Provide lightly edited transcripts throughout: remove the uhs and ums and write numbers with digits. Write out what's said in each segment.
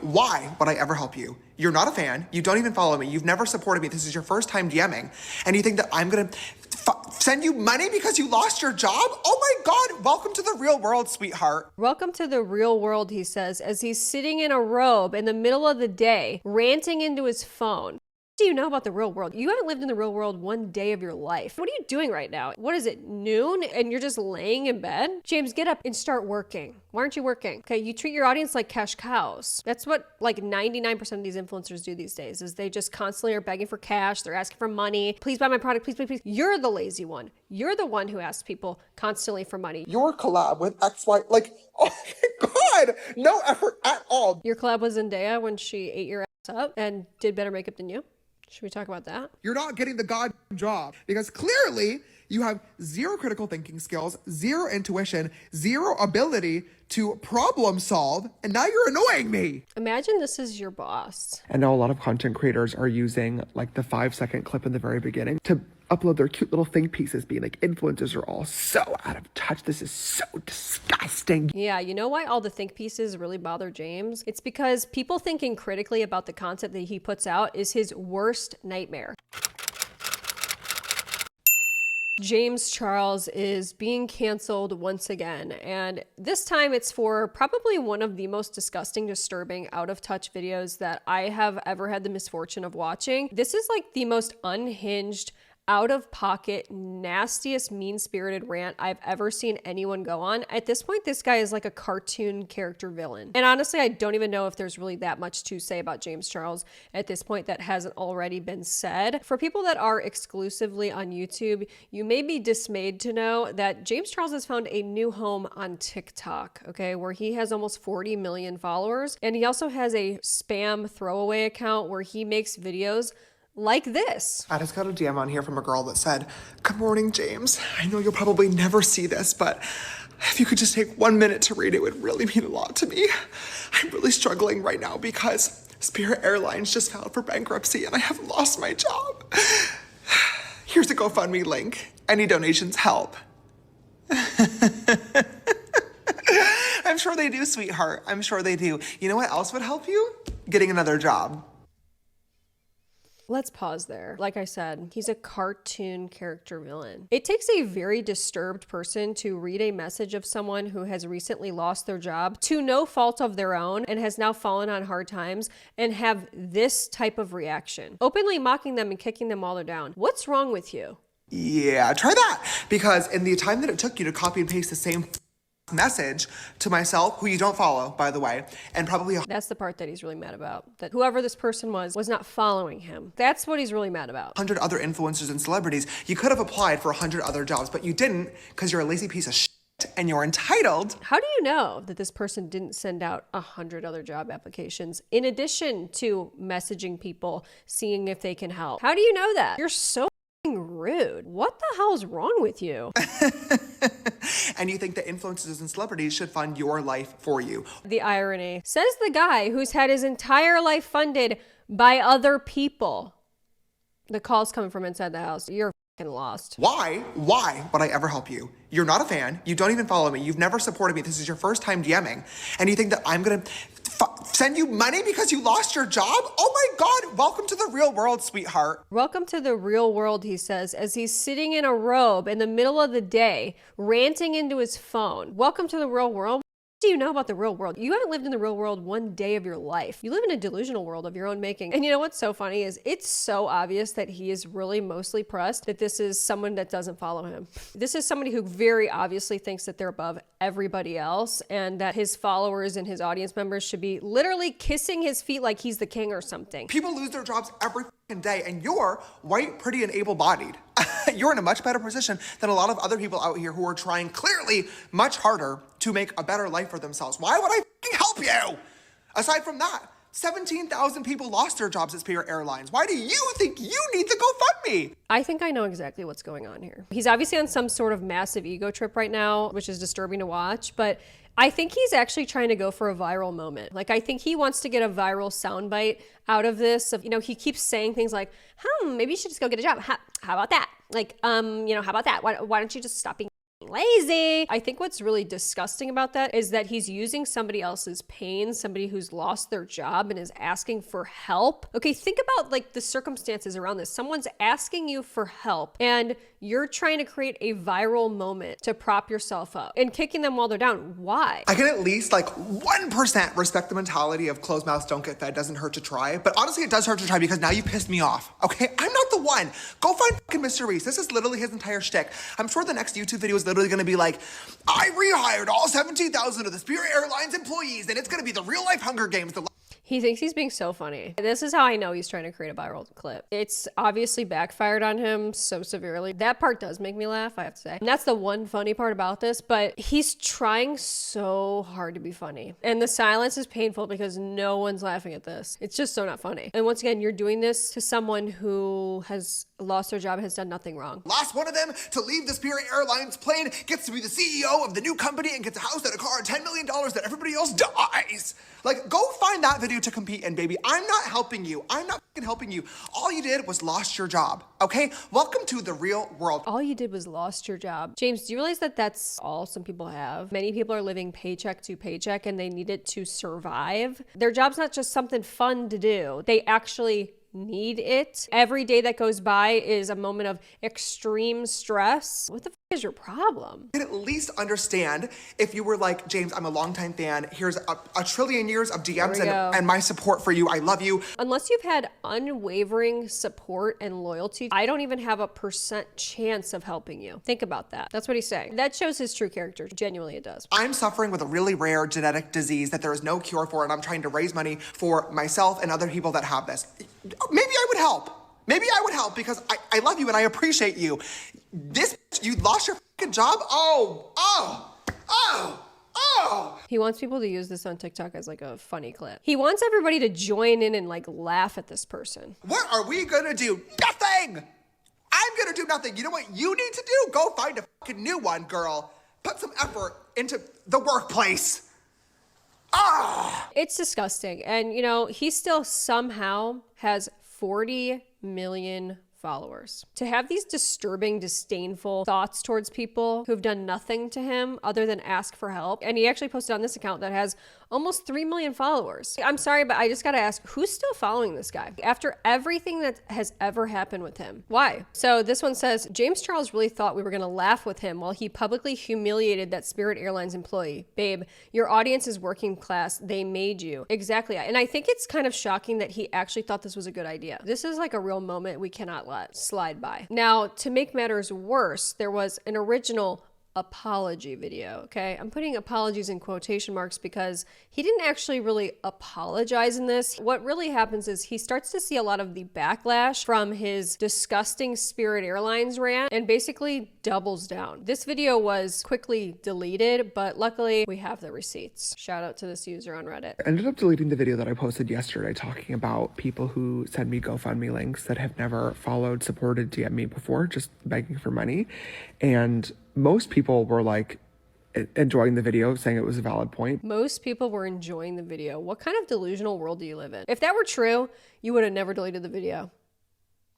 Why would I ever help you? You're not a fan. You don't even follow me. You've never supported me. This is your first time DMing. And you think that I'm going to send you money because you lost your job? Oh my God, welcome to the real world, sweetheart. Welcome to the real world, he says, as he's sitting in a robe in the middle of the day, ranting into his phone. What do you know about the real world? You haven't lived in the real world one day of your life. What are you doing right now? What is it, noon, and you're just laying in bed? James, get up and start working. Why aren't you working? Okay, you treat your audience like cash cows. That's what like 99% of these influencers do these days, is they just constantly are begging for cash. They're asking for money. Please buy my product, please, please, please. You're the lazy one. You're the one who asks people constantly for money. Your collab with XY, like, oh my God, no effort at all. Your collab with Zendaya when she ate your ass up and did better makeup than you. Should we talk about that? You're not getting the God job because clearly you have zero critical thinking skills, zero intuition, zero ability to problem solve, and now you're annoying me. Imagine this is your boss. I know a lot of content creators are using like the 5-second clip in the very beginning to upload their cute little think pieces, being like, influencers are all so out of touch. This is so disgusting. Yeah, you know why all the think pieces really bother James? It's because people thinking critically about the content that he puts out is his worst nightmare. James Charles is being canceled once again, and this time it's for probably one of the most disgusting, disturbing, out of touch videos that I have ever had the misfortune of watching. This is like the most unhinged, out of pocket, nastiest, mean-spirited rant I've ever seen anyone go on. At this point, this guy is like a cartoon character villain. And honestly, I don't even know if there's really that much to say about James Charles at this point that hasn't already been said. For people that are exclusively on YouTube, you may be dismayed to know that James Charles has found a new home on TikTok, okay, where he has almost 40 million followers. And he also has a spam throwaway account where he makes videos like this. I just got a DM on here from a girl that said, "Good morning, James. I know you'll probably never see this, but if you could just take 1 minute to read it, would really mean a lot to me. I'm really struggling right now because Spirit Airlines just filed for bankruptcy and I have lost my job. Here's a GoFundMe link. Any donations help." I'm sure they do, sweetheart. I'm sure they do. You know what else would help you? Getting another job. Let's pause there. Like I said, he's a cartoon character villain. It takes a very disturbed person to read a message of someone who has recently lost their job to no fault of their own and has now fallen on hard times and have this type of reaction. Openly mocking them and kicking them while they're down. What's wrong with you? Yeah, try that. Because in the time that it took you to copy and paste the same message to myself, who you don't follow, by the way, and probably that's the part that he's really mad about, that whoever this person was not following him. That's what he's really mad about. 100 other influencers and celebrities. You could have applied for 100 other jobs, but you didn't because you're a lazy piece of shit and you're entitled. How do you know that this person didn't send out 100 other job applications in addition to messaging people, seeing if they can help? How do you know that? You're so rude. What the hell is wrong with you? And you think that influencers and celebrities should fund your life for you. The irony. Says the guy who's had his entire life funded by other people. The call's coming from inside the house. You're fucking lost. Why would I ever help you? You're not a fan. You don't even follow me. You've never supported me. This is your first time DMing. And you think that I'm going to send you money because you lost your job? Oh my God, welcome to the real world, sweetheart. Welcome to the real world, he says, as he's sitting in a robe in the middle of the day, ranting into his phone. Welcome to the real world. What do you know about the real world? You haven't lived in the real world one day of your life. You live in a delusional world of your own making. And you know what's so funny is it's so obvious that he is really mostly pressed that this is someone that doesn't follow him. This is somebody who very obviously thinks that they're above everybody else and that his followers and his audience members should be literally kissing his feet like he's the king or something. People lose their jobs every day and you're white, pretty, and able-bodied. You're in a much better position than a lot of other people out here who are trying clearly much harder to make a better life for themselves. Why would I help you? Aside from that, 17,000 people lost their jobs at Spirit Airlines. Why do you think you need the GoFundMe? I think I know exactly what's going on here. He's obviously on some sort of massive ego trip right now, which is disturbing to watch, but I think he's actually trying to go for a viral moment. Like, I think he wants to get a viral soundbite out of this. Of, you know, he keeps saying things like, maybe you should just go get a job. How about that? Like, how about that? Why don't you just stop being lazy. I think what's really disgusting about that is that he's using somebody else's pain, somebody who's lost their job and is asking for help. Okay, think about like the circumstances around this. Someone's asking you for help and you're trying to create a viral moment to prop yourself up and kicking them while they're down. Why? I can at least like 1% respect the mentality of closed mouths don't get fed, doesn't hurt to try. But honestly, it does hurt to try because now you pissed me off, okay? I'm not the one. Go find fucking Mr. Reese. This is literally his entire shtick. I'm sure the next YouTube video is literally gonna be like, I rehired all 17,000 of the Spirit Airlines employees and it's gonna be the real life Hunger Games. He thinks he's being so funny. This is how I know he's trying to create a viral clip. It's obviously backfired on him so severely. That part does make me laugh, I have to say. And that's the one funny part about this, but he's trying so hard to be funny. And the silence is painful because no one's laughing at this. It's just so not funny. And once again, you're doing this to someone who has lost their job, has done nothing wrong. Last one of them to leave the Spirit Airlines plane gets to be the CEO of the new company and gets a house and a car and $10 million that everybody else dies. Like, go find that video to compete in, baby. I'm not helping you. I'm not fucking helping you. All you did was lost your job, okay? Welcome to the real world. All you did was lost your job. James, do you realize that that's all some people have? Many people are living paycheck to paycheck and they need it to survive. Their job's not just something fun to do. They actually need it. Every day that goes by is a moment of extreme stress. What the is your problem? You can at least understand if you were like, James, I'm a longtime fan. Here's a trillion years of DMs and my support for you. I love you. Unless you've had unwavering support and loyalty, I don't even have a % chance of helping you. Think about that. That's what he's saying. That shows his true character. Genuinely, it does. I'm suffering with a really rare genetic disease that there is no cure for, and I'm trying to raise money for myself and other people that have this. Maybe I would help. Maybe I would help because I love you and I appreciate you. You lost your fucking job? Oh. He wants people to use this on TikTok as like a funny clip. He wants everybody to join in and like laugh at this person. What are we gonna do? Nothing! I'm gonna do nothing. You know what you need to do? Go find a fucking new one, girl. Put some effort into the workplace. It's disgusting. And you know, he still somehow has 40 million followers. To have these disturbing, disdainful thoughts towards people who've done nothing to him other than ask for help. And he actually posted on this account that has almost 3 million followers. I'm sorry, but I just gotta ask, who's still following this guy? After everything that has ever happened with him, why? So this one says, James Charles really thought we were gonna laugh with him while he publicly humiliated that Spirit Airlines employee. Babe, your audience is working class. They made you. Exactly. And I think it's kind of shocking that he actually thought this was a good idea. This is like a real moment we cannot let slide by. Now, to make matters worse, there was an original apology video, okay? I'm putting apologies in quotation marks because he didn't actually really apologize in this. What really happens is he starts to see a lot of the backlash from his disgusting Spirit Airlines rant and basically doubles down. This video was quickly deleted, but luckily we have the receipts. Shout out to this user on Reddit. I ended up deleting the video that I posted yesterday talking about people who send me GoFundMe links that have never followed, supported, DM me before, just begging for money. And most people were like enjoying the video, saying it was a valid point. Most people were enjoying the video. What kind of delusional world do you live in? If that were true, you would have never deleted the video.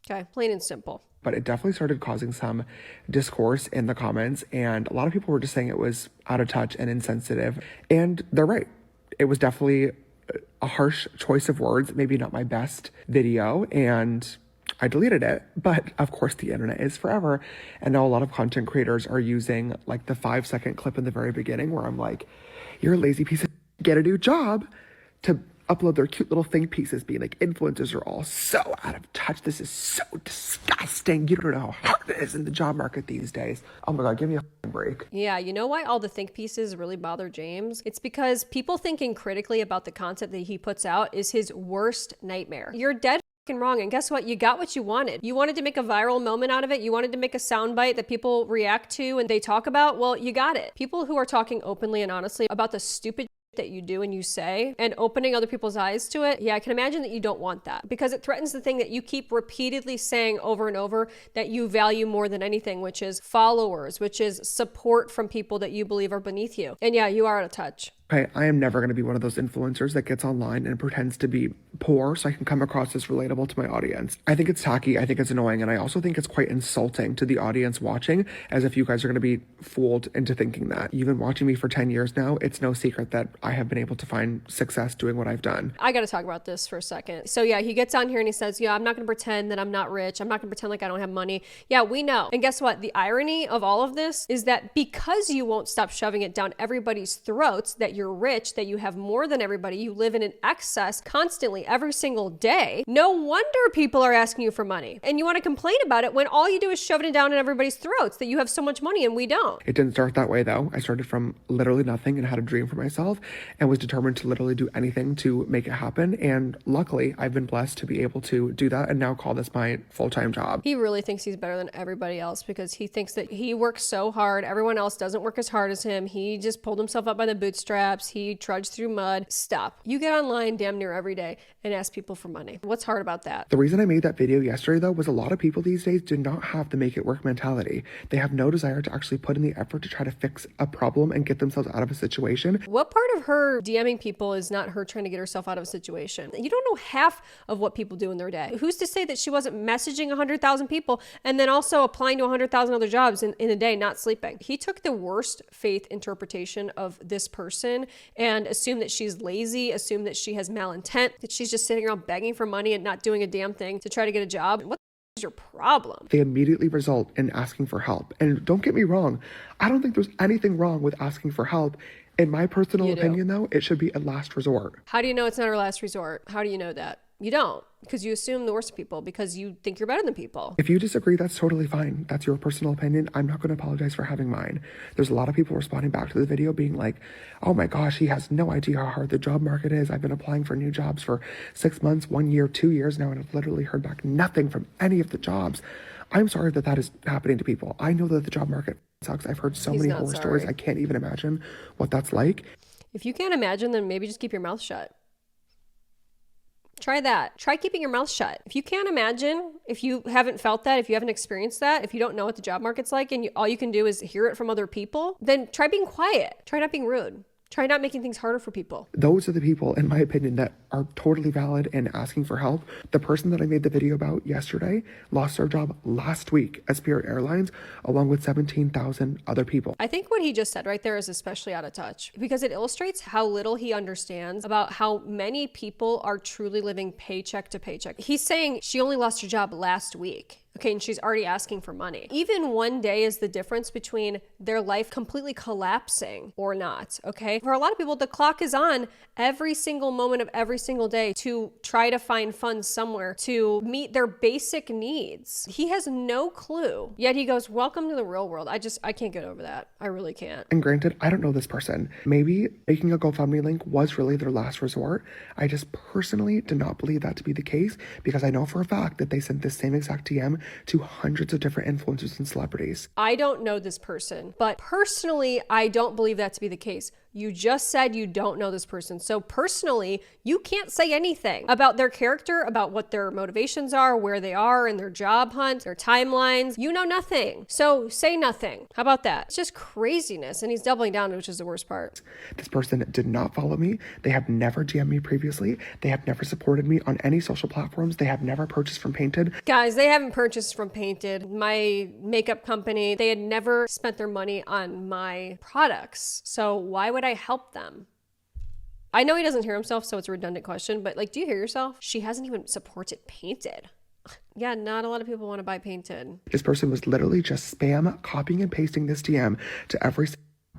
Okay, plain and simple. But it definitely started causing some discourse in the comments, and a lot of people were just saying it was out of touch and insensitive. And they're right. It was definitely a harsh choice of words, maybe not my best video, and I deleted it. But of course the internet is forever. And now a lot of content creators are using like the 5-second clip in the very beginning where I'm like, you're a lazy piece of get a new job, to upload their cute little think pieces being like, influencers are all so out of touch. This is so disgusting. You don't know how hard it is in the job market these days. Oh my God, give me a break. Yeah, you know why all the think pieces really bother James? It's because people thinking critically about the content that he puts out is his worst nightmare. You're dead wrong, and guess what? You got what you wanted. You wanted to make a viral moment out of it. You wanted to make a soundbite that people react to and they talk about. Well, you got it. People who are talking openly and honestly about the stupid that you do and you say and opening other people's eyes to it, yeah, I can imagine that you don't want that because it threatens the thing that you keep repeatedly saying over and over that you value more than anything, which is followers, which is support from people that you believe are beneath you. And yeah, you are out of touch. Okay, I am never going to be one of those influencers that gets online and pretends to be poor so I can come across as relatable to my audience. I think it's tacky, I think it's annoying, and I also think it's quite insulting to the audience watching, as if you guys are going to be fooled into thinking that. You've been watching me for 10 years now. It's no secret that I have been able to find success doing what I've done. I got to talk about this for a second. So yeah, he gets on here and he says, yeah, I'm not going to pretend that I'm not rich. I'm not going to pretend like I don't have money. Yeah, we know. And guess what? The irony of all of this is that because you won't stop shoving it down everybody's throats that you're rich, that you have more than everybody, you live in an excess constantly every single day, no wonder people are asking you for money. And you want to complain about it when all you do is shove it down in everybody's throats that you have so much money and we don't. It didn't start that way though. I started from literally nothing and had a dream for myself and was determined to literally do anything to make it happen. And luckily, I've been blessed to be able to do that and now call this my full-time job. He really thinks he's better than everybody else because he thinks that he works so hard. Everyone else doesn't work as hard as him. He just pulled himself up by the bootstraps. He trudged through mud. Stop. You get online damn near every day and ask people for money. What's hard about that? The reason I made that video yesterday though was a lot of people these days do not have the make it work mentality. They have no desire to actually put in the effort to try to fix a problem and get themselves out of a situation. What part of her DMing people is not her trying to get herself out of a situation? You don't know half of what people do in their day. Who's to say that she wasn't messaging 100,000 people and then also applying to 100,000 other jobs in a day, not sleeping? He took the worst faith interpretation of this person and assumed that she's lazy, assumed that she has malintent, that she's just sitting around begging for money and not doing a damn thing to try to get a job. What is your problem? They immediately result in asking for help. And don't get me wrong, I don't think there's anything wrong with asking for help. In my personal opinion though, it should be a last resort. How do you know it's not a last resort? How do you know that? You don't, because you assume the worst of people because you think you're better than people. If you disagree, that's totally fine. That's your personal opinion. I'm not going to apologize for having mine. There's a lot of people responding back to the video being like, oh my gosh, he has no idea how hard the job market is. I've been applying for new jobs for 6 months, 1 year, 2 years now, and I've literally heard back nothing from any of the jobs. I'm sorry that that is happening to people. I know that the job market sucks. I've heard so many horror stories. I can't even imagine what that's like. If you can't imagine, then maybe just keep your mouth shut. Try that. Try keeping your mouth shut. If you can't imagine, if you haven't felt that, if you haven't experienced that, if you don't know what the job market's like and all you can do is hear it from other people, then try being quiet. Try not being rude. Try not making things harder for people. Those are the people, in my opinion, that are totally valid in asking for help. The person that I made the video about yesterday lost their job last week at Spirit Airlines, along with 17,000 other people. I think what he just said right there is especially out of touch because it illustrates how little he understands about how many people are truly living paycheck to paycheck. He's saying she only lost her job last week. Okay, and she's already asking for money. Even one day is the difference between their life completely collapsing or not, okay? For a lot of people, the clock is on every single moment of every single day to try to find funds somewhere to meet their basic needs. He has no clue, yet he goes, welcome to the real world. I can't get over that. I really can't. And granted, I don't know this person. Maybe making a GoFundMe link was really their last resort. I just personally did not believe that to be the case because I know for a fact that they sent this same exact DM to hundreds of different influencers and celebrities. I don't know this person, but personally, I don't believe that to be the case. You just said you don't know this person. So personally, you can't say anything about their character, about what their motivations are, where they are in their job hunt, their timelines. You know nothing. So say nothing. How about that? It's just craziness. And he's doubling down, which is the worst part. This person did not follow me. They have never DM'd me previously. They have never supported me on any social platforms. They have never purchased from Painted. Guys, they haven't purchased from Painted, my makeup company. They had never spent their money on my products. So why would I help them? I know he doesn't hear himself, so it's a redundant question, but like, do you hear yourself? She hasn't even supported Painted. Yeah, not a lot of people want to buy Painted. This person was literally just spam copying and pasting this DM to every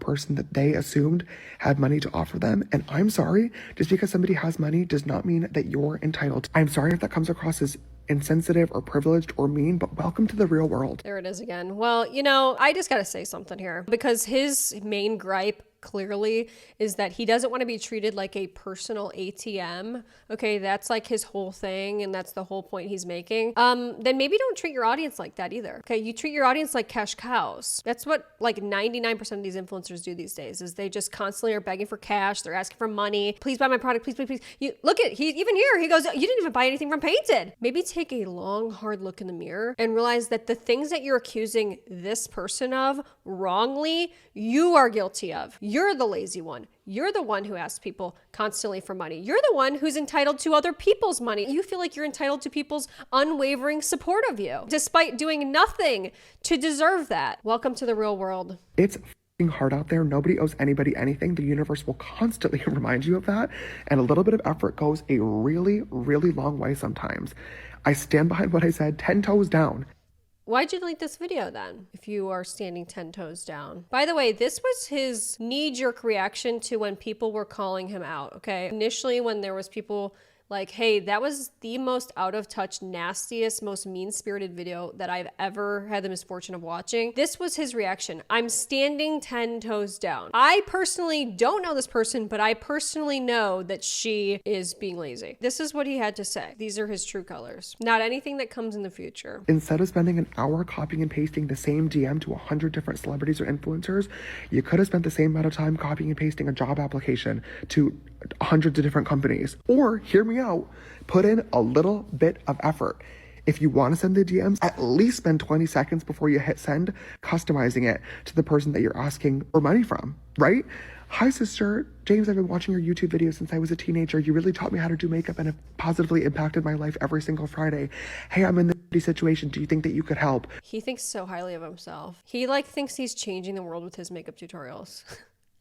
person that they assumed had money to offer them. And I'm sorry, just because somebody has money does not mean that you're entitled. I'm sorry if that comes across as insensitive or privileged or mean, but welcome to the real world. There it is again. Well, you know, I just gotta say something here because his main gripe clearly is that he doesn't want to be treated like a personal ATM. Okay, that's like his whole thing and that's the whole point he's making. Then maybe don't treat your audience like that either. Okay, you treat your audience like cash cows. That's what like 99% of these influencers do these days is they just constantly are begging for cash. They're asking for money. Please buy my product, please, please, please. You look at, he even here, he goes, you didn't even buy anything from Painted. Maybe take a long, hard look in the mirror and realize that the things that you're accusing this person of wrongly, you are guilty of. You're the lazy one. You're the one who asks people constantly for money. You're the one who's entitled to other people's money. You feel like you're entitled to people's unwavering support of you, despite doing nothing to deserve that. Welcome to the real world. It's f***ing hard out there. Nobody owes anybody anything. The universe will constantly remind you of that. And a little bit of effort goes a really, really long way sometimes. I stand behind what I said, 10 toes down. Why'd you delete this video then, if you are standing 10 toes down? By the way, this was his knee-jerk reaction to when people were calling him out, okay? Initially, when there was people like, hey, that was the most out of touch, nastiest, most mean-spirited video that I've ever had the misfortune of watching. This was his reaction. I'm standing 10 toes down. I personally don't know this person, but I personally know that she is being lazy. This is what he had to say. These are his true colors. Not anything that comes in the future. Instead of spending an hour copying and pasting the same DM to 100 different celebrities or influencers, you could have spent the same amount of time copying and pasting a job application to hundreds of different companies. Or, hear me out, put in a little bit of effort. If you want to send the DMs, at least spend 20 seconds before you hit send, customizing it to the person that you're asking for money from, right? Hi, sister. James, I've been watching your YouTube videos since I was a teenager. You really taught me how to do makeup and have positively impacted my life every single Friday. Hey, I'm in this situation. Do you think that you could help? He thinks so highly of himself. He thinks he's changing the world with his makeup tutorials.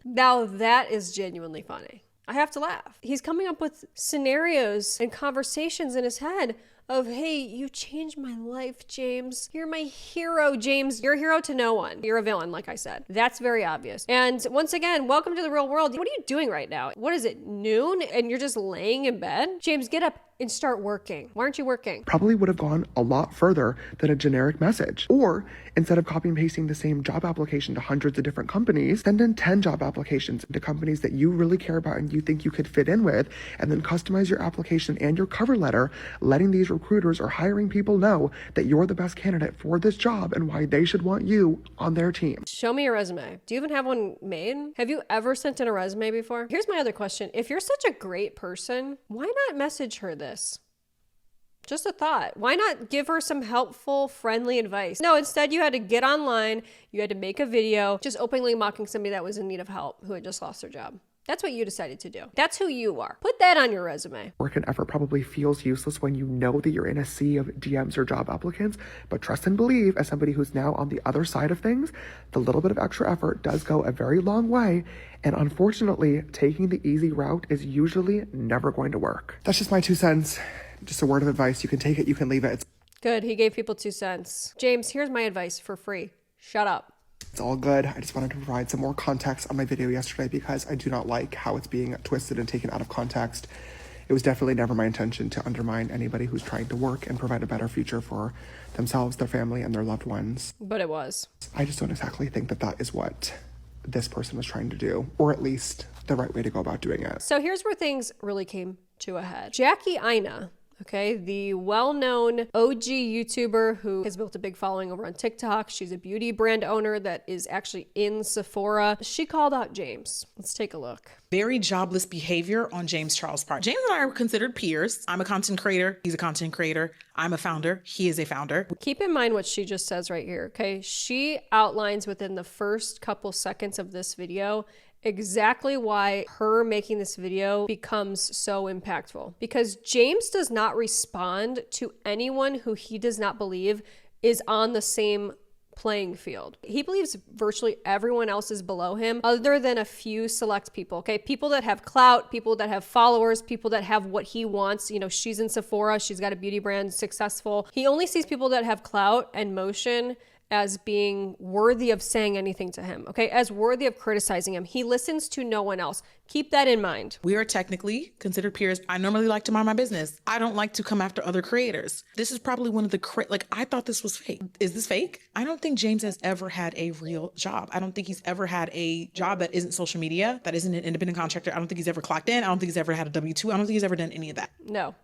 Now that is genuinely funny. I have to laugh. He's coming up with scenarios and conversations in his head of, hey, you changed my life, James. You're my hero, James. You're a hero to no one. You're a villain, like I said. That's very obvious. And once again, welcome to the real world. What are you doing right now? What is it, noon? And you're just laying in bed? James, get up and start working. Why aren't you working? Probably would have gone a lot further than a generic message. Or instead of copy and pasting the same job application to hundreds of different companies, send in 10 job applications to companies that you really care about and you think you could fit in with, and then customize your application and your cover letter, letting these recruiters or hiring people know that you're the best candidate for this job and why they should want you on their team. Show me your resume. Do you even have one made? Have you ever sent in a resume before? Here's my other question. If you're such a great person, why not message her this? Just a thought. Why not give her some helpful, friendly advice? No, instead you had to get online, you had to make a video, just openly mocking somebody that was in need of help who had just lost their job. That's what you decided to do. That's who you are. Put that on your resume. Work and effort probably feels useless when you know that you're in a sea of DMs or job applicants, but trust and believe, as somebody who's now on the other side of things, the little bit of extra effort does go a very long way. And unfortunately, taking the easy route is usually never going to work. That's just my 2 cents. Just a word of advice. You can take it, you can leave it. Good. He gave people 2 cents. James, here's my advice for free. Shut up. It's all good. I just wanted to provide some more context on my video yesterday because I do not like how it's being twisted and taken out of context. It was definitely never my intention to undermine anybody who's trying to work and provide a better future for themselves, their family, and their loved ones. But it was. I just don't exactly think that that is what this person was trying to do, or at least the right way to go about doing it. So here's where things really came to a head. Jackie Aina, okay, the well-known OG YouTuber who has built a big following over on TikTok. She's a beauty brand owner that is actually in Sephora. She called out James. Let's take a look. Very jobless behavior on James Charles' part. James and I are considered peers. I'm a content creator. He's a content creator. I'm a founder. He is a founder. Keep in mind what she just says right here, okay? She outlines within the first couple seconds of this video exactly why her making this video becomes so impactful. Because James does not respond to anyone who he does not believe is on the same playing field. He believes virtually everyone else is below him other than a few select people, okay? People that have clout, people that have followers, people that have what he wants. You know, she's in Sephora, she's got a beauty brand, successful. He only sees people that have clout and motion as being worthy of saying anything to him, okay? As worthy of criticizing him. He listens to no one else. Keep that in mind. We are technically considered peers. I normally like to mind my business. I don't like to come after other creators. This is probably one of the, I thought this was fake. Is this fake? I don't think James has ever had a real job. I don't think he's ever had a job that isn't social media, that isn't an independent contractor. I don't think he's ever clocked in. I don't think he's ever had a W-2. I don't think he's ever done any of that. No.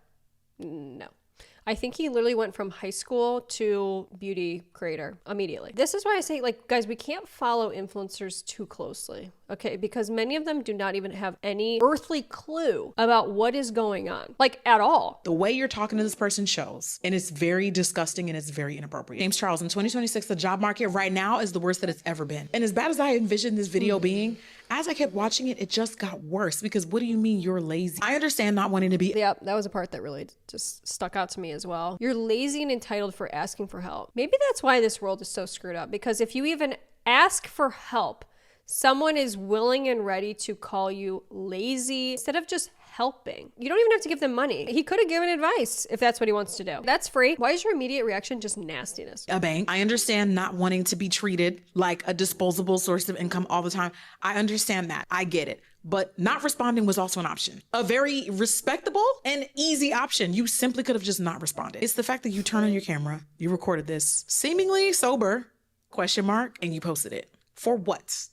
I think he literally went from high school to beauty creator immediately. This is why I say, like, guys, we can't follow influencers too closely, okay? Because many of them do not even have any earthly clue about what is going on, like, at all. The way you're talking to this person shows, and it's very disgusting and it's very inappropriate. James Charles, in 2026, the job market right now is the worst that it's ever been. And as bad as I envisioned this video being, As I kept watching it, it just got worse because what do you mean you're lazy? I understand not wanting to be. Yep, that was a part that really just stuck out to me as well. You're lazy and entitled for asking for help. Maybe that's why this world is so screwed up, because if you even ask for help, someone is willing and ready to call you lazy instead of just helping. You don't even have to give them money. He could have given advice if that's what he wants to do. That's free. Why is your immediate reaction just nastiness? A bank. I understand not wanting to be treated like a disposable source of income all the time. I understand that. I get it. But not responding was also an option. A very respectable and easy option. You simply could have just not responded. It's the fact that you turn on your camera, you recorded this seemingly sober, ? And you posted it. For what?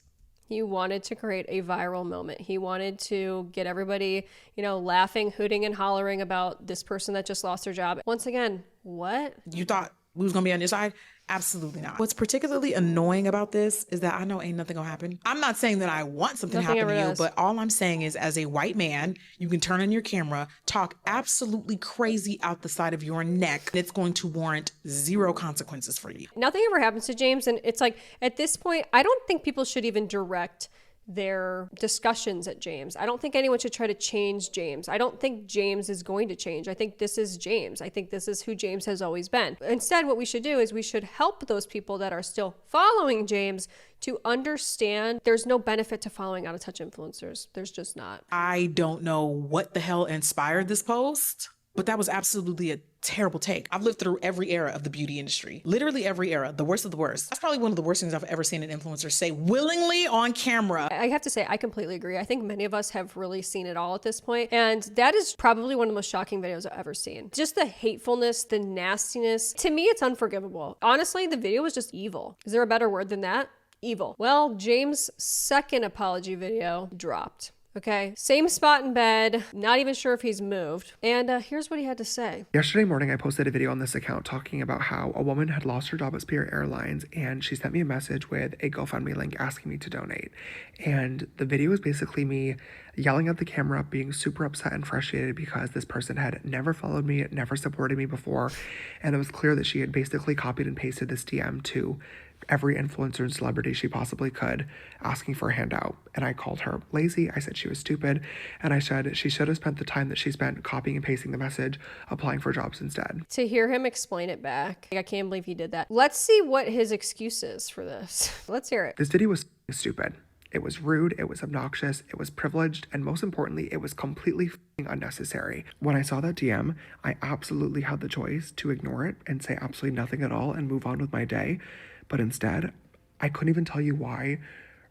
He wanted to create a viral moment. He wanted to get everybody, laughing, hooting, and hollering about this person that just lost their job. Once again, what? You thought we was gonna be on your side? Absolutely not. What's particularly annoying about this is that I know ain't nothing gonna happen. I'm not saying that I want something to happen to you, but all I'm saying is as a white man, you can turn on your camera, talk absolutely crazy out the side of your neck, and it's going to warrant zero consequences for you. Nothing ever happens to James, and it's like, at this point, I don't think people should even direct their discussions at James. I don't think anyone should try to change James. I don't think James is going to change. I think this is James. I think this is who James has always been. Instead, what we should do is we should help those people that are still following James to understand there's no benefit to following out of touch influencers. There's just not. I don't know what the hell inspired this post, but that was absolutely a terrible take. I've lived through every era of the beauty industry, literally every era, the worst of the worst. That's probably one of the worst things I've ever seen an influencer say willingly on camera. I have to say, I completely agree. I think many of us have really seen it all at this point, and that is probably one of the most shocking videos I've ever seen. Just the hatefulness, the nastiness. To me, it's unforgivable. Honestly, the video was just evil. Is there a better word than that? Evil. Well, James' second apology video dropped. Okay, same spot in bed, not even sure if he's moved. And here's what he had to say. Yesterday morning, I posted a video on this account talking about how a woman had lost her job at Spirit Airlines, and she sent me a message with a GoFundMe link asking me to donate. And the video is basically me yelling at the camera, being super upset and frustrated because this person had never followed me, never supported me before. And it was clear that she had basically copied and pasted this DM to every influencer and celebrity she possibly could, asking for a handout. And I called her lazy. I said she was stupid. And I said she should have spent the time that she spent copying and pasting the message, applying for jobs instead. To hear him explain it back, I can't believe he did that. Let's see what his excuse is for this. Let's hear it. This video was stupid. It was rude, it was obnoxious, it was privileged, and most importantly, it was completely unnecessary. When I saw that DM, I absolutely had the choice to ignore it and say absolutely nothing at all and move on with my day. But instead, I couldn't even tell you why.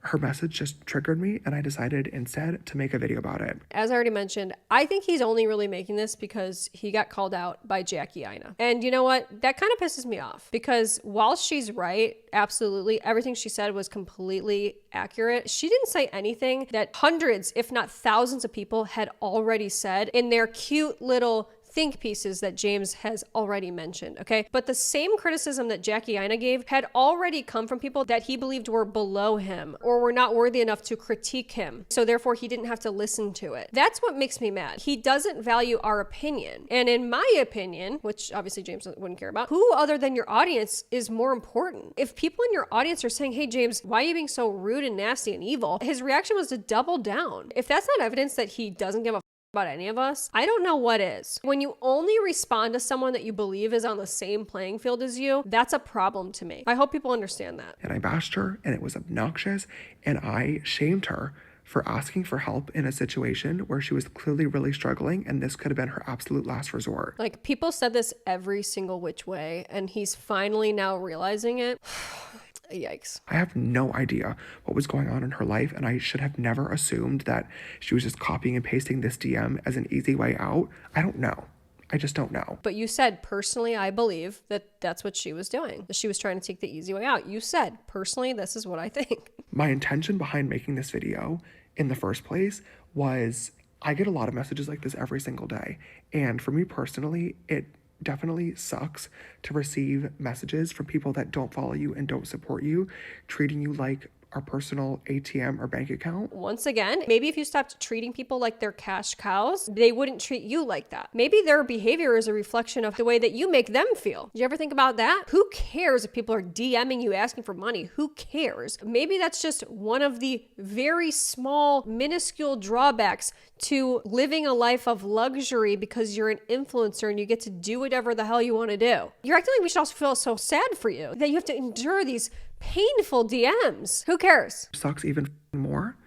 Her message just triggered me, and I decided instead to make a video about it. As I already mentioned, I think he's only really making this because he got called out by Jackie Aina. And you know what? That kind of pisses me off, because while she's right, absolutely, everything she said was completely accurate. She didn't say anything that hundreds, if not thousands of people had already said in their cute little think pieces that James has already mentioned, okay? But the same criticism that Jackie Aina gave had already come from people that he believed were below him or were not worthy enough to critique him. So therefore, he didn't have to listen to it. That's what makes me mad. He doesn't value our opinion. And in my opinion, which obviously James wouldn't care about, who other than your audience is more important? If people in your audience are saying, hey, James, why are you being so rude and nasty and evil? His reaction was to double down. If that's not evidence that he doesn't give a about any of us, I don't know what is. When you only respond to someone that you believe is on the same playing field as you, that's a problem to me. I hope people understand that. And I bashed her, and it was obnoxious, and I shamed her for asking for help in a situation where she was clearly really struggling, and this could have been her absolute last resort. Like, people said this every single which way, and he's finally now realizing it. Yikes. I have no idea what was going on in her life, and I should have never assumed that she was just copying and pasting this DM as an easy way out. I don't know. I just don't know. But you said, personally, I believe that that's what she was doing. That she was trying to take the easy way out. You said, personally, this is what I think. My intention behind making this video in the first place was, I get a lot of messages like this every single day. And for me personally, it definitely sucks to receive messages from people that don't follow you and don't support you, treating you like our personal ATM or bank account. Once again, maybe if you stopped treating people like they're cash cows, they wouldn't treat you like that. Maybe their behavior is a reflection of the way that you make them feel. Did you ever think about that? Who cares if people are DMing you asking for money? Who cares? Maybe that's just one of the very small, minuscule drawbacks to living a life of luxury because you're an influencer and you get to do whatever the hell you want to do. You're acting like we should also feel so sad for you that you have to endure these painful DMs. Who cares? Sucks even more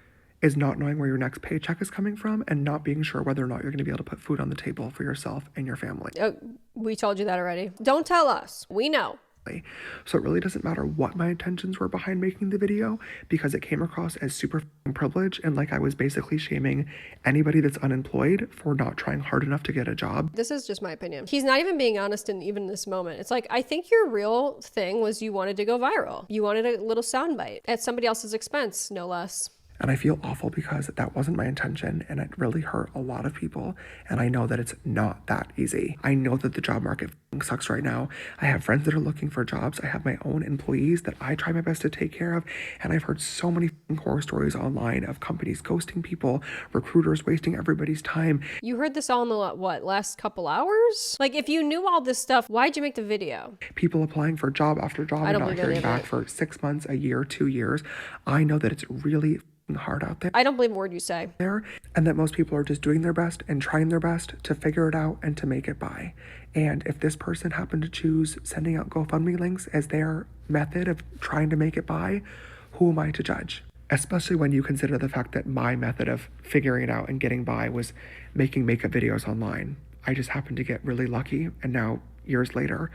is not knowing where your next paycheck is coming from and not being sure whether or not you're going to be able to put food on the table for yourself and your family. We told you that already. Don't tell us. We know. So it really doesn't matter what my intentions were behind making the video, because it came across as super privileged and like I was basically shaming anybody that's unemployed for not trying hard enough to get a job. This is just my opinion. He's not even being honest in even this moment. It's like, I think your real thing was you wanted to go viral. You wanted a little soundbite at somebody else's expense, no less. And I feel awful because that wasn't my intention and it really hurt a lot of people. And I know that it's not that easy. I know that the job market sucks right now. I have friends that are looking for jobs. I have my own employees that I try my best to take care of. And I've heard so many horror stories online of companies ghosting people, recruiters wasting everybody's time. You heard this all in the, last couple hours? Like, if you knew all this stuff, why'd you make the video? People applying for job after job and not hearing back for 6 months, a year, 2 years. I know that it's really hard out there. I don't believe a word you say. And that most people are just doing their best and trying their best to figure it out and to make it by. And if this person happened to choose sending out GoFundMe links as their method of trying to make it by, who am I to judge? Especially when you consider the fact that my method of figuring it out and getting by was making makeup videos online. I just happened to get really lucky, and now, years later,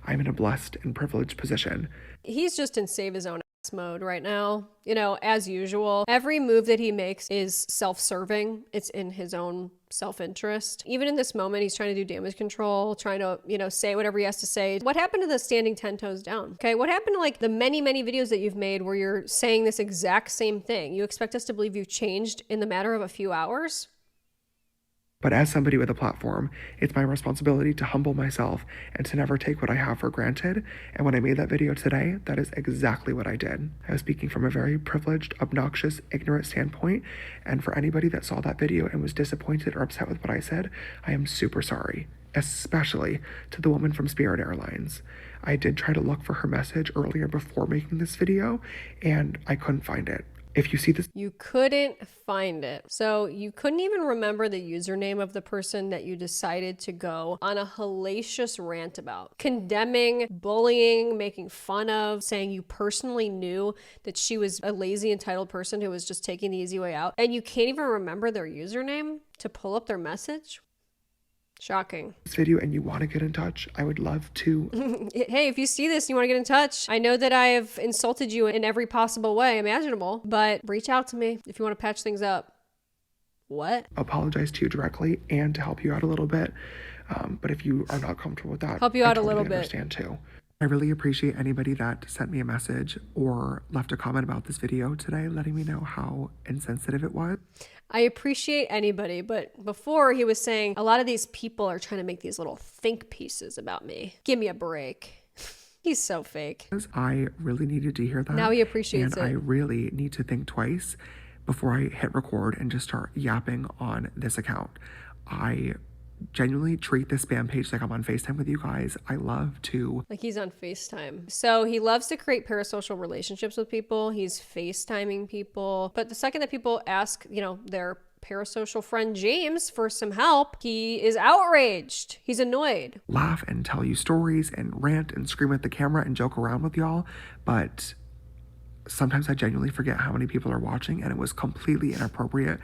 I'm in a blessed and privileged position. He's just in save his own ass mode right now. You know, as usual, every move that he makes is self-serving. It's in his own self-interest. Even in this moment, he's trying to do damage control, trying to, say whatever he has to say. What happened to the standing 10 toes down? Okay, what happened to like the many, many videos that you've made where you're saying this exact same thing? You expect us to believe you've changed in the matter of a few hours? But as somebody with a platform, it's my responsibility to humble myself and to never take what I have for granted. And when I made that video today, that is exactly what I did. I was speaking from a very privileged, obnoxious, ignorant standpoint. And for anybody that saw that video and was disappointed or upset with what I said, I am super sorry, especially to the woman from Spirit Airlines. I did try to look for her message earlier before making this video, and I couldn't find it. If you see this, you couldn't find it. So you couldn't even remember the username of the person that you decided to go on a hellacious rant about, condemning, bullying, making fun of, saying you personally knew that she was a lazy, entitled person who was just taking the easy way out. And you can't even remember their username to pull up their message? Shocking. This video and you want to get in touch, I would love to. Hey, if you see this and you want to get in touch, I know that I have insulted you in every possible way imaginable, but reach out to me if you want to patch things up. What? Apologize to you directly and to help you out a little bit. But if you are not comfortable with that, help you out I a little bit. Understand too. I really appreciate anybody that sent me a message or left a comment about this video today, letting me know how insensitive it was. I appreciate anybody, but before he was saying a lot of these people are trying to make these little think pieces about me. Give me a break. He's so fake. I really needed to hear that. Now he appreciates it. And I really need to think twice before I hit record and just start yapping on this account. I genuinely treat this spam page like I'm on FaceTime with you guys. I love to... Like he's on FaceTime. So he loves to create parasocial relationships with people. He's FaceTiming people. But the second that people ask, their parasocial friend James for some help, he is outraged. He's annoyed. Laugh and tell you stories and rant and scream at the camera and joke around with y'all. But sometimes I genuinely forget how many people are watching, and it was completely inappropriate.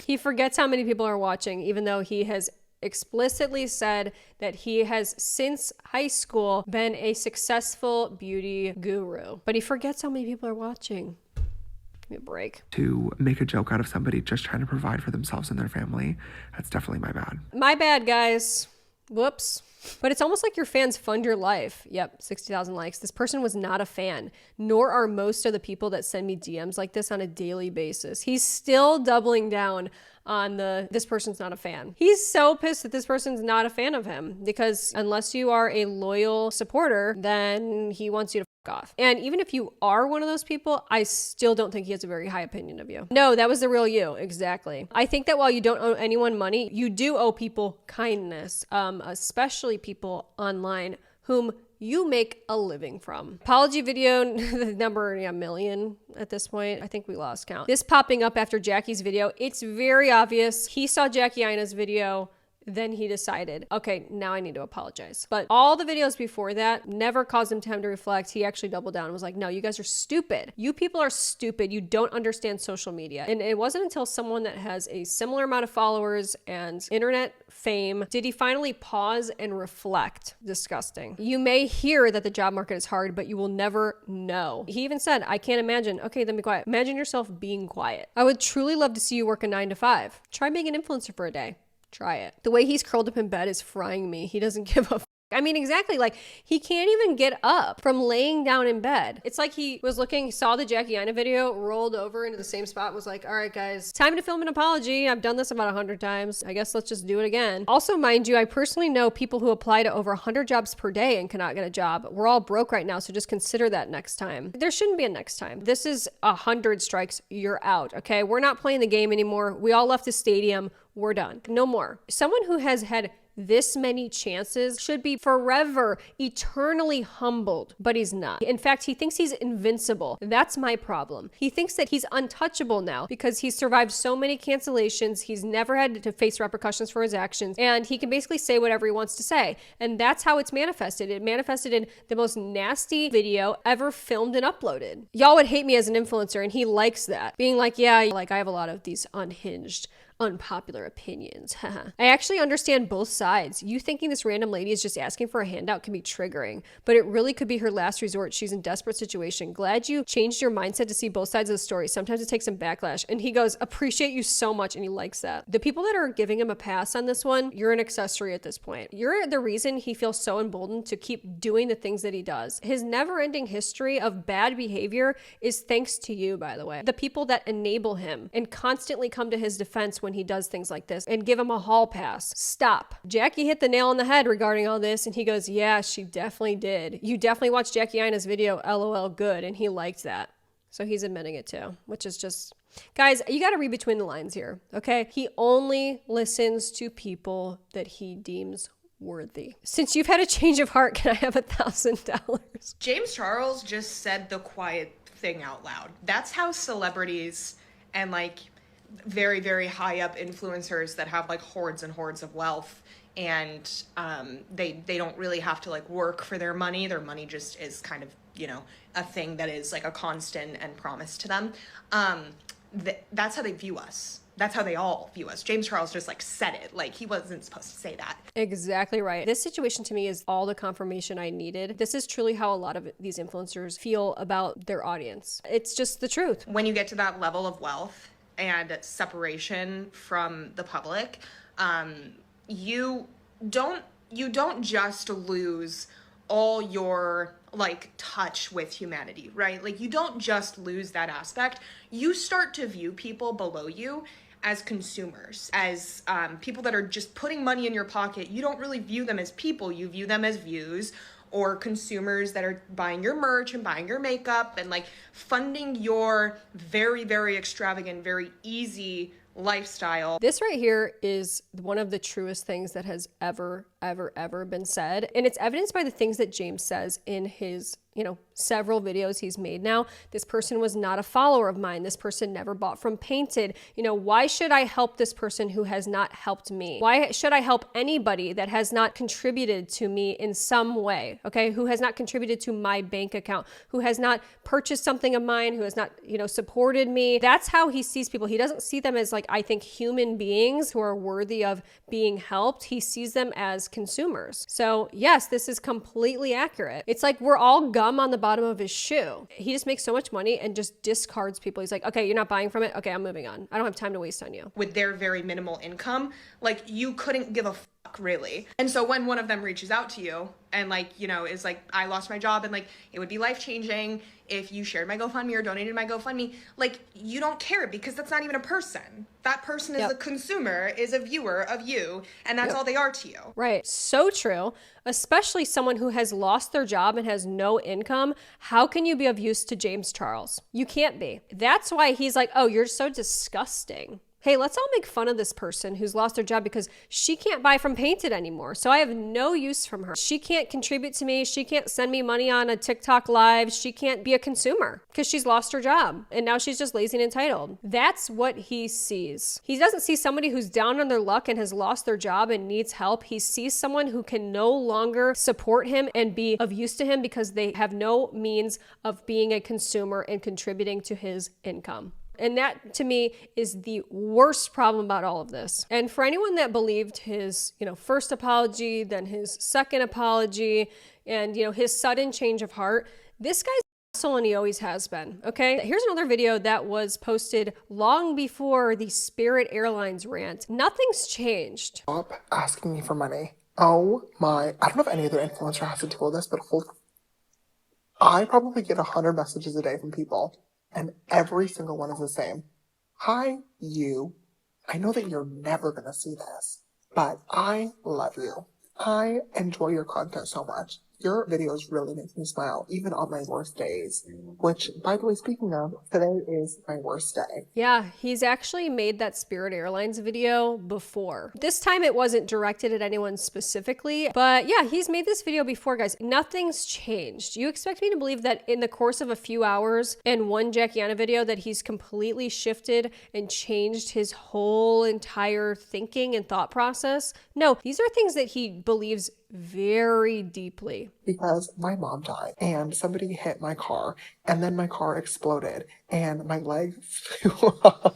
He forgets how many people are watching, even though he has explicitly said that he has since high school been a successful beauty guru, but he forgets how many people are watching. Give me a break. To make a joke out of somebody just trying to provide for themselves and their family, that's definitely my bad. My bad, guys. Whoops. But it's almost like your fans fund your life. Yep, 60,000 likes. This person was not a fan, nor are most of the people that send me DMs like this on a daily basis. He's still doubling down on this person's not a fan. He's so pissed that this person's not a fan of him, because unless you are a loyal supporter, then he wants you to off. And even if you are one of those people, I still don't think he has a very high opinion of you. No, that was the real you. Exactly. I think that while you don't owe anyone money, you do owe people kindness, especially people online whom you make a living from. Apology video, the number, a million at this point. I think we lost count. This popping up after Jackie's video, it's very obvious. He saw Jackie Aina's video, then he decided, okay, now I need to apologize. But all the videos before that never caused him time to reflect. He actually doubled down and was like, no, you guys are stupid. You people are stupid. You don't understand social media. And it wasn't until someone that has a similar amount of followers and internet fame did he finally pause and reflect. Disgusting. You may hear that the job market is hard, but you will never know. He even said, I can't imagine. Okay, then be quiet. Imagine yourself being quiet. I would truly love to see you work a 9 to 5. Try being an influencer for a day. Try it. The way he's curled up in bed is frying me. He doesn't give a I mean, exactly. Like, he can't even get up from laying down in bed. It's like he was looking, saw the Jackie Aina video, rolled over into the same spot, was like, all right, guys, time to film an apology. I've done this about 100 times. I guess let's just do it again. Also, mind you, I personally know people who apply to over 100 jobs per day and cannot get a job. We're all broke right now, so just consider that next time. There shouldn't be a next time. This is 100 strikes, you're out, okay? We're not playing the game anymore. We all left the stadium. We're done. No more. Someone who has had this many chances should be forever, eternally humbled, but he's not. In fact, he thinks he's invincible. That's my problem. He thinks that he's untouchable now because he's survived so many cancellations. He's never had to face repercussions for his actions, and he can basically say whatever he wants to say. And that's how it's manifested. It manifested in the most nasty video ever filmed and uploaded. Y'all would hate me as an influencer, and he likes that. Being like, yeah, like I have a lot of these unhinged, unpopular opinions. I actually understand both sides. You thinking this random lady is just asking for a handout can be triggering, but it really could be her last resort. She's in a desperate situation. Glad you changed your mindset to see both sides of the story. Sometimes it takes some backlash. And he goes, appreciate you so much. And he likes that. The people that are giving him a pass on this one, you're an accessory at this point. You're the reason he feels so emboldened to keep doing the things that he does. His never-ending history of bad behavior is thanks to you, by the way. The people that enable him and constantly come to his defense when he does things like this and give him a hall pass. Stop. Jackie hit the nail on the head regarding all this, and he goes, yeah, she definitely did. You definitely watched Jackie Aina's video, LOL, good, and he liked that. So he's admitting it too, which is just... Guys, you got to read between the lines here, okay? He only listens to people that he deems worthy. Since you've had a change of heart, can I have $1,000? James Charles just said the quiet thing out loud. That's how celebrities and like very, very high up influencers that have like hordes and hordes of wealth and they don't really have to like work for their money. Their money just is kind of, you know, a thing that is like a constant and promise to them. That's how they view us. That's how they all view us. James Charles just like said it. Like he wasn't supposed to say that. Exactly right. This situation to me is all the confirmation I needed. This is truly how a lot of these influencers feel about their audience. It's just the truth. When you get to that level of wealth and separation from the public, you don't just lose all your like touch with humanity, right? Like you don't just lose that aspect. You start to view people below you as consumers, as people that are just putting money in your pocket. You don't really view them as people. You view them as views or consumers that are buying your merch and buying your makeup and like funding your very, very extravagant, very easy lifestyle. This right here is one of the truest things that has ever been said. And it's evidenced by the things that James says in his, several videos he's made now. This person was not a follower of mine. This person never bought from Painted. Why should I help this person who has not helped me? Why should I help anybody that has not contributed to me in some way? Okay. Who has not contributed to my bank account, who has not purchased something of mine, who has not, supported me. That's how he sees people. He doesn't see them as like, I think, human beings who are worthy of being helped. He sees them as consumers. So yes, this is completely accurate. It's like we're all gum on the bottom of his shoe. He just makes so much money and just discards people. He's like, okay, you're not buying from it. Okay, I'm moving on. I don't have time to waste on you. With their very minimal income, like you couldn't give a really. And so when one of them reaches out to you and like, you know, is like, I lost my job and like, it would be life-changing if you shared my GoFundMe or donated my GoFundMe, like, you don't care because that's not even a person. That person is a consumer, is a viewer of you, and that's all they are to you. Right. So true. Especially someone who has lost their job and has no income. How can you be of use to James Charles? You can't be. That's why he's like, oh, you're so disgusting. Hey, let's all make fun of this person who's lost their job because she can't buy from Painted anymore. So I have no use from her. She can't contribute to me. She can't send me money on a TikTok live. She can't be a consumer because she's lost her job. And now she's just lazy and entitled. That's what he sees. He doesn't see somebody who's down on their luck and has lost their job and needs help. He sees someone who can no longer support him and be of use to him because they have no means of being a consumer and contributing to his income. And that, to me, is the worst problem about all of this. And for anyone that believed his, first apology, then his second apology, and, his sudden change of heart, this guy's an asshole and he always has been, okay? Here's another video that was posted long before the Spirit Airlines rant. Nothing's changed. Stop asking me for money. Oh my, I don't know if any other influencer has to deal with this, but I probably get 100 messages a day from people. And every single one is the same. Hi, you. I know that you're never going to see this, but I love you. I enjoy your content so much. Your videos really make me smile, even on my worst days. Which, by the way, speaking of, today is my worst day. Yeah, he's actually made that Spirit Airlines video before. This time it wasn't directed at anyone specifically, but yeah, he's made this video before, guys. Nothing's changed. You expect me to believe that in the course of a few hours and one Jackiana video that he's completely shifted and changed his whole entire thinking and thought process? No, these are things that he believes very deeply. Because my mom died and somebody hit my car and then my car exploded and my leg flew off.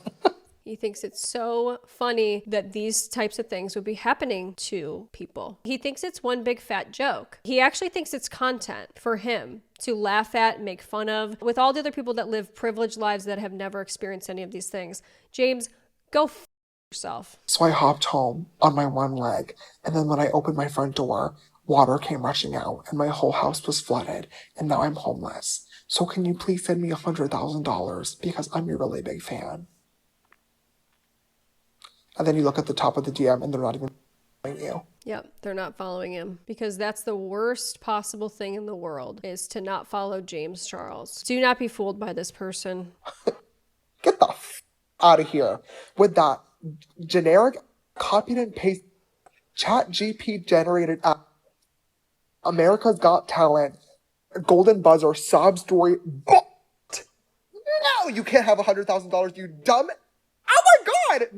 He thinks it's so funny that these types of things would be happening to people. He thinks it's one big fat joke. He actually thinks it's content for him to laugh at, make fun of, with all the other people that live privileged lives that have never experienced any of these things. James, go yourself. So I hopped home on my one leg, and then when I opened my front door, water came rushing out, and my whole house was flooded, and now I'm homeless. So can you please send me $100,000 because I'm your really big fan? And then you look at the top of the DM, and they're not even following you. Yep, they're not following him because that's the worst possible thing in the world is to not follow James Charles. Do not be fooled by this person. Get the out of here with that generic copy and paste chat GP generated America's Got Talent golden buzzer sob story. No, you can't have $100,000, you dumb. Oh my God.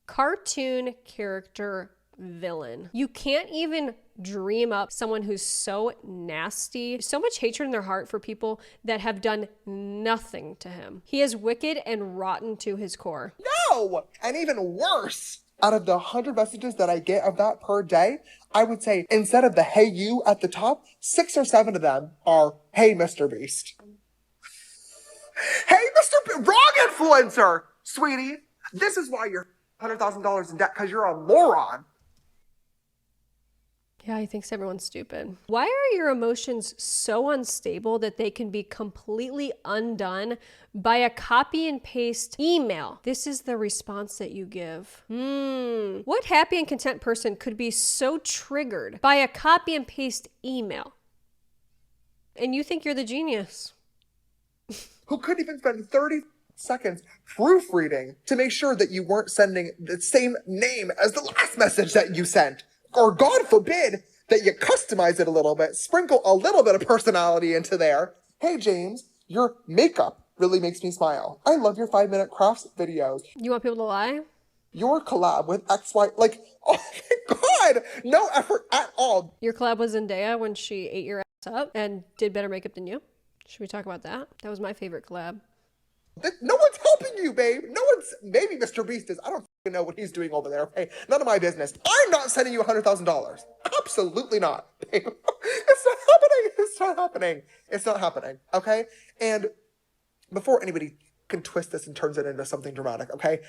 Cartoon character villain. You can't even dream up someone who's so nasty, so much hatred in their heart for people that have done nothing to him. He is wicked and rotten to his core. No, and even worse. Out of the 100 messages that I get of that per day, I would say instead of the hey you at the top, 6 or 7 of them are hey Mr. Beast. Hey wrong influencer, sweetie. This is why you're $100,000 in debt, because you're a moron. Yeah, he thinks everyone's stupid. Why are your emotions so unstable that they can be completely undone by a copy and paste email? This is the response that you give. What happy and content person could be so triggered by a copy and paste email? And you think you're the genius. Who couldn't even spend 30 seconds proofreading to make sure that you weren't sending the same name as the last message that you sent. Or God forbid that you customize it a little bit, sprinkle a little bit of personality into there. Hey, James, your makeup really makes me smile. I love your 5-minute crafts videos. You want people to lie? Your collab with XY, like, oh my God, no effort at all. Your collab with Zendaya when she ate your ass up and did better makeup than you? Should we talk about that? That was my favorite collab. No one's helping you, babe. Maybe Mr. Beast is. I don't know what he's doing over there, okay? None of my business. I'm not sending you $100,000. Absolutely not, babe. It's not happening. It's not happening. It's not happening, okay? And before anybody can twist this and turns it into something dramatic, okay?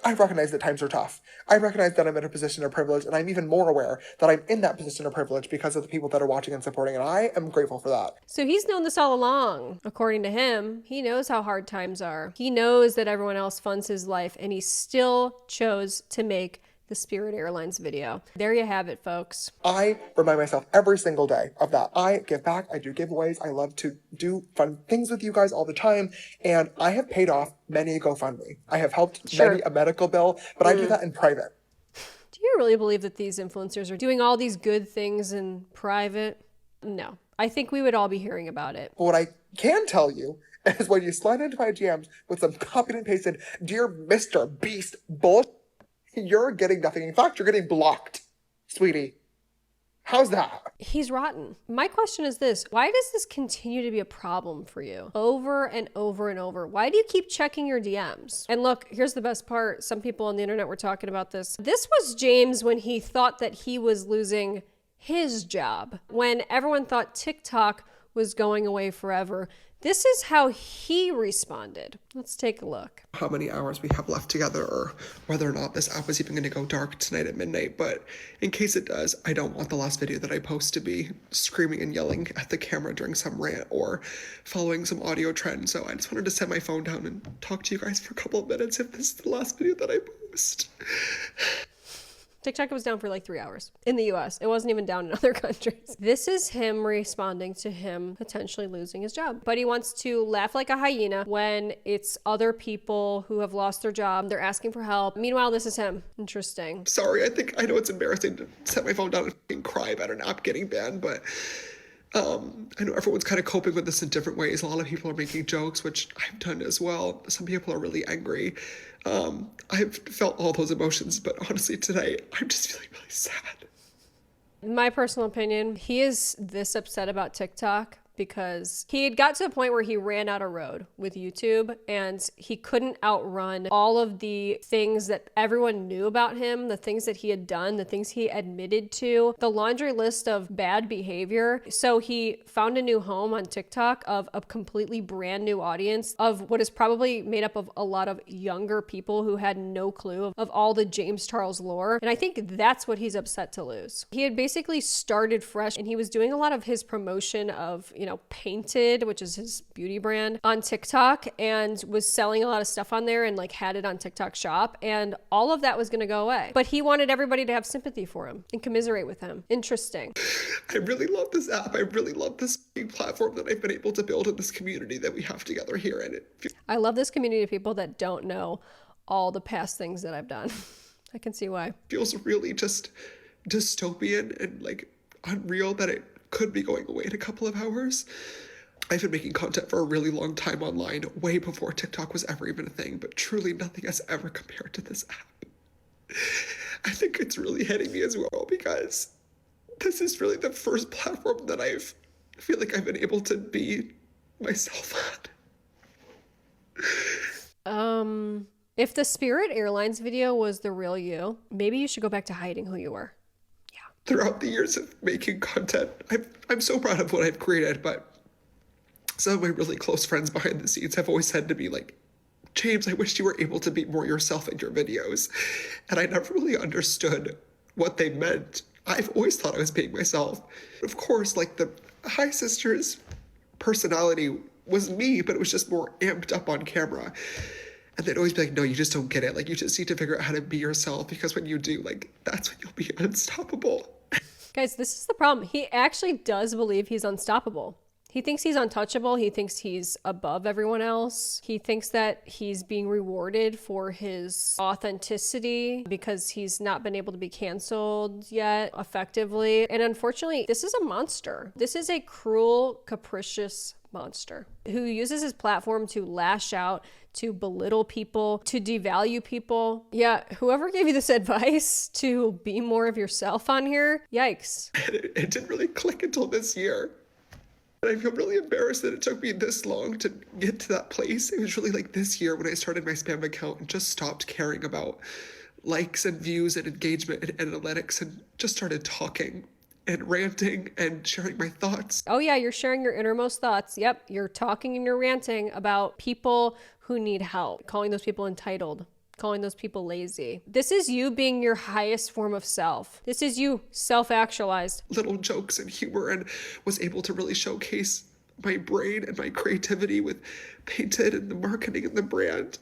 I recognize that times are tough. I recognize that I'm in a position of privilege, and I'm even more aware that I'm in that position of privilege because of the people that are watching and supporting, and I am grateful for that. So he's known this all along. According to him, he knows how hard times are. He knows that everyone else funds his life, and he still chose to make the Spirit Airlines video. There you have it, folks. I remind myself every single day of that. I give back. I do giveaways. I love to do fun things with you guys all the time. And I have paid off many a GoFundMe. I have helped many a medical bill, but I do that in private. Do you really believe that these influencers are doing all these good things in private? No. I think we would all be hearing about it. But what I can tell you is when you slide into my DMs with some copied and pasted, "Dear Mr. Beast" bullshit, you're getting nothing. In fact, you're getting blocked, sweetie. How's that? He's rotten. My question is this: why does this continue to be a problem for you over and over and over? Why do you keep checking your DMs? And look, here's the best part. Some people on the internet were talking about this. This was James when he thought that he was losing his job, when everyone thought TikTok was going away forever. This is how he responded. Let's take a look. How many hours we have left together, or whether or not this app is even going to go dark tonight at midnight. But in case it does, I don't want the last video that I post to be screaming and yelling at the camera during some rant or following some audio trend. So I just wanted to set my phone down and talk to you guys for a couple of minutes if this is the last video that I post. TikTok was down for like 3 hours in the US. It wasn't even down in other countries. This is him responding to him potentially losing his job. But he wants to laugh like a hyena when it's other people who have lost their job. They're asking for help. Meanwhile, this is him. Interesting. Sorry, I know it's embarrassing to set my phone down and fucking cry about an app getting banned, but I know everyone's kind of coping with this in different ways. A lot of people are making jokes, which I've done as well. Some people are really angry. I've felt all those emotions, but honestly today, I'm just feeling really sad. In my personal opinion, he is this upset about TikTok because he had got to a point where he ran out of road with YouTube and he couldn't outrun all of the things that everyone knew about him, the things that he had done, the things he admitted to, the laundry list of bad behavior. So he found a new home on TikTok of a completely brand new audience of what is probably made up of a lot of younger people who had no clue of all the James Charles lore. And I think that's what he's upset to lose. He had basically started fresh and he was doing a lot of his promotion of, Painted, which is his beauty brand, on TikTok, and was selling a lot of stuff on there and like had it on TikTok shop, and all of that was going to go away. But he wanted everybody to have sympathy for him and commiserate with him. Interesting. I really love this app. I really love this platform that I've been able to build in this community that we have together here. And I love this community of people that don't know all the past things that I've done. I can see why. Feels really just dystopian and like unreal that it could be going away in a couple of hours. I've been making content for a really long time online, way before TikTok was ever even a thing, but truly nothing has ever compared to this app. I think it's really hitting me as well because this is really the first platform that I feel like I've been able to be myself on. If the Spirit Airlines video was the real you, maybe you should go back to hiding who you were. Throughout the years of making content, I'm so proud of what I've created, but some of my really close friends behind the scenes have always said to me, like, James, I wish you were able to be more yourself in your videos. And I never really understood what they meant. I've always thought I was being myself. Of course, like the Hi Sisters personality was me, but it was just more amped up on camera. And they'd always be like, no, you just don't get it. Like, you just need to figure out how to be yourself, because when you do, like, that's when you'll be unstoppable. Guys, this is the problem. He actually does believe he's unstoppable. He thinks he's untouchable. He thinks he's above everyone else. He thinks that he's being rewarded for his authenticity because he's not been able to be canceled yet effectively. And unfortunately, this is a monster. This is a cruel, capricious monster who uses his platform to lash out, to belittle people, to devalue people. Yeah, whoever gave you this advice to be more of yourself on here, yikes. It didn't really click until this year. And I feel really embarrassed that it took me this long to get to that place. It was really like this year when I started my spam account and just stopped caring about likes and views and engagement and analytics and just started talking and ranting and sharing my thoughts. Oh yeah, you're sharing your innermost thoughts. Yep, you're talking and you're ranting about people who need help, calling those people entitled. calling those people lazy. This is you being your highest form of self. This is you self-actualized. Little jokes and humor, and was able to really showcase my brain and my creativity with Painted and the marketing and the brand.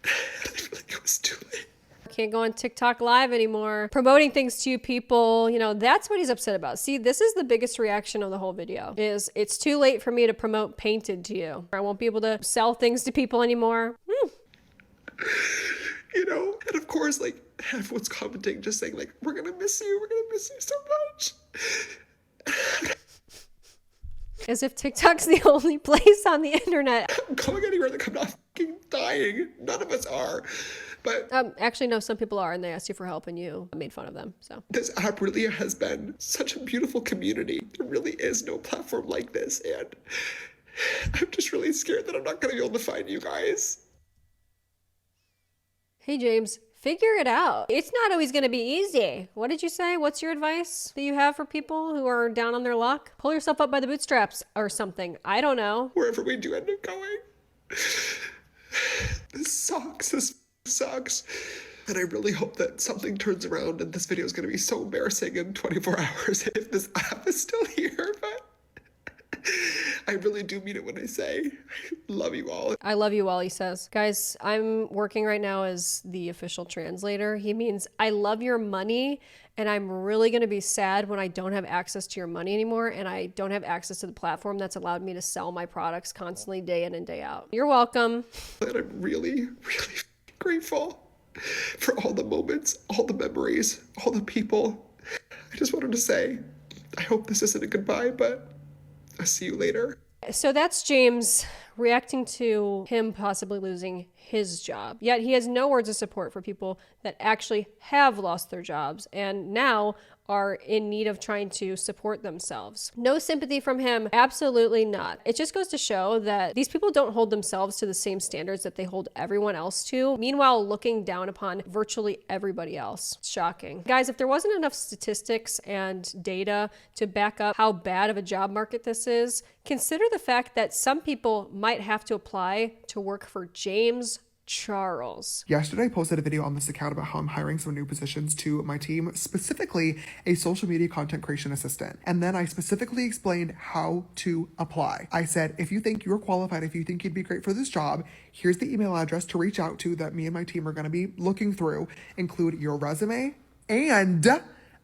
I feel like it was too late. Can't go on TikTok live anymore, promoting things to you people. You know, that's what he's upset about. See, this is the biggest reaction of the whole video, is it's too late for me to promote Painted to you. I won't be able to sell things to people anymore. You know, and of course, like, everyone's commenting, just saying, like, we're gonna miss you so much. As if TikTok's the only place on the internet. I'm going anywhere, like, I'm not fucking dying. None of us are. But actually, no, some people are, and they asked you for help and you made fun of them, so. this app really has been such a beautiful community. There really is no platform like this, and I'm just really scared that I'm not gonna be able to find you guys. Hey, James, figure it out. It's not always going to be easy. What did you say? What's your advice that you have for people who are down on their luck? Pull yourself up by the bootstraps or something. I don't know. Wherever we do end up going. This sucks. And I really hope that something turns around, and this video is going to be so embarrassing in 24 hours if this app is still here, but I really do mean it when I say I love you all. I love you all, he says. Guys, I'm working right now as the official translator. He means I love your money, and I'm really going to be sad when I don't have access to your money anymore, and I don't have access to the platform that's allowed me to sell my products constantly day in and day out. You're welcome. And I'm really grateful for all the moments, all the memories, all the people. I just wanted to say, I hope this isn't a goodbye, but I'll see you later. So that's James reacting to him possibly losing his job. Yet he has no words of support for people that actually have lost their jobs and now are in need of trying to support themselves. No sympathy from him, absolutely not. It just goes to show that these people don't hold themselves to the same standards that they hold everyone else to, meanwhile looking down upon virtually everybody else. Shocking. Guys, if there wasn't enough statistics and data to back up how bad of a job market this is, consider the fact that some people might have to apply to work for James Charles. Yesterday, I posted a video on this account about how I'm hiring some new positions to my team, specifically a social media content creation assistant. And then I specifically explained how to apply. I said, if you think you're qualified, if you think you'd be great for this job, here's the email address to reach out to that me and my team are going to be looking through. Include your resume and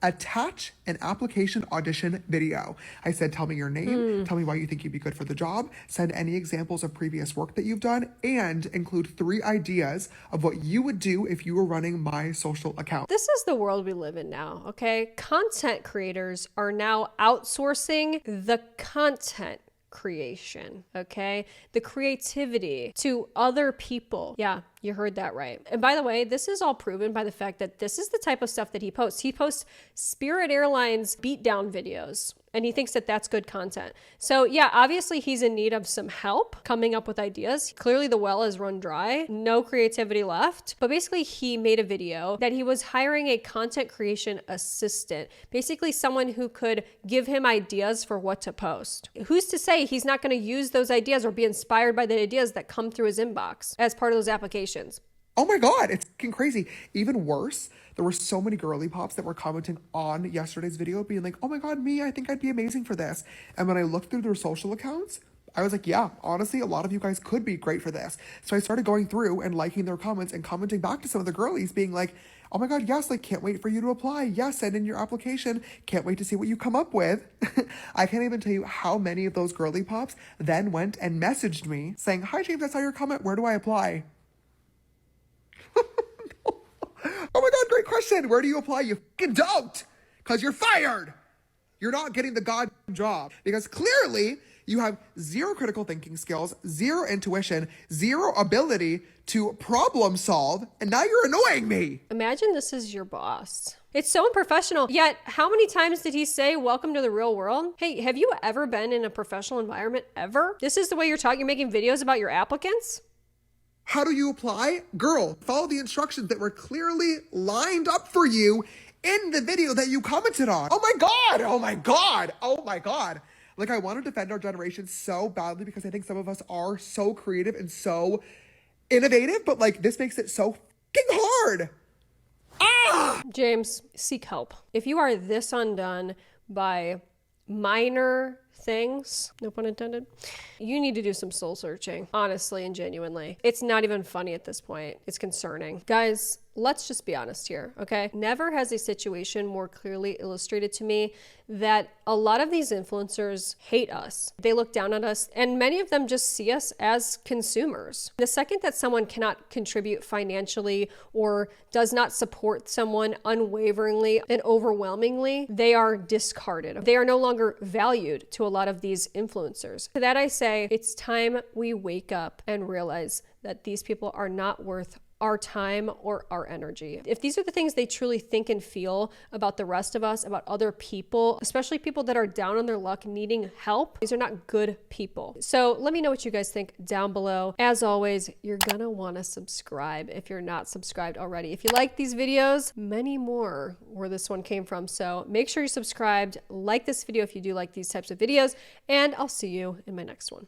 attach an application audition video. I said, tell me your name, tell me why you think you'd be good for the job, send any examples of previous work that you've done, and include 3 ideas of what you would do if you were running my social account. This is the world we live in now, okay? Content creators are now outsourcing the content creation, okay? The creativity to other people. Yeah, you heard that right. And by the way, this is all proven by the fact that this is the type of stuff that he posts. He posts Spirit Airlines beatdown videos, and he thinks that that's good content. So yeah, obviously he's in need of some help coming up with ideas. Clearly the well is run dry, no creativity left. But basically he made a video that he was hiring a content creation assistant, basically someone who could give him ideas for what to post. Who's to say he's not going to use those ideas or be inspired by the ideas that come through his inbox as part of those applications? Oh my God, it's fucking crazy. Even worse, there were so many girly pops that were commenting on yesterday's video being like, oh my God, me, I think I'd be amazing for this. And when I looked through their social accounts, I was like, yeah, honestly, a lot of you guys could be great for this. So I started going through and liking their comments and commenting back to some of the girlies being like, oh my God, yes, like, can't wait for you to apply. Yes, send in your application. Can't wait to see what you come up with. I can't even tell you how many of those girly pops then went and messaged me saying, hi, James, I saw your comment. Where do I apply? Oh my God, great question. Where do you apply? You fucking don't, because you're fired. You're not getting the goddamn job because clearly you have 0 critical thinking skills, 0 intuition, 0 ability to problem solve, and now you're annoying me. Imagine this is your boss. It's so unprofessional. Yet, how many times did he say, welcome to the real world? Hey, have you ever been in a professional environment ever? This is the way you're talking, you're making videos about your applicants? How do you apply? Girl, follow the instructions that were clearly lined up for you in the video that you commented on. Oh my God, oh my God, oh my God. Like, I want to defend our generation so badly because I think some of us are so creative and so innovative, but like, this makes it so hard. James, seek help. If you are this undone by minor things, no pun intended, you need to do some soul searching, honestly and genuinely. It's not even funny at this point. It's concerning. Guys, let's just be honest here, okay? Never has a situation more clearly illustrated to me that a lot of these influencers hate us. They look down on us, and many of them just see us as consumers. The second that someone cannot contribute financially or does not support someone unwaveringly and overwhelmingly, they are discarded. They are no longer valued to a lot of these influencers. To that I say, it's time we wake up and realize that these people are not worth our time or our energy. If these are the things they truly think and feel about the rest of us, about other people, especially people that are down on their luck needing help, these are not good people. So let me know what you guys think down below. As always, you're gonna wanna subscribe if you're not subscribed already. If you like these videos, many more where this one came from. So make sure you're subscribed, like this video if you do like these types of videos, and I'll see you in my next one.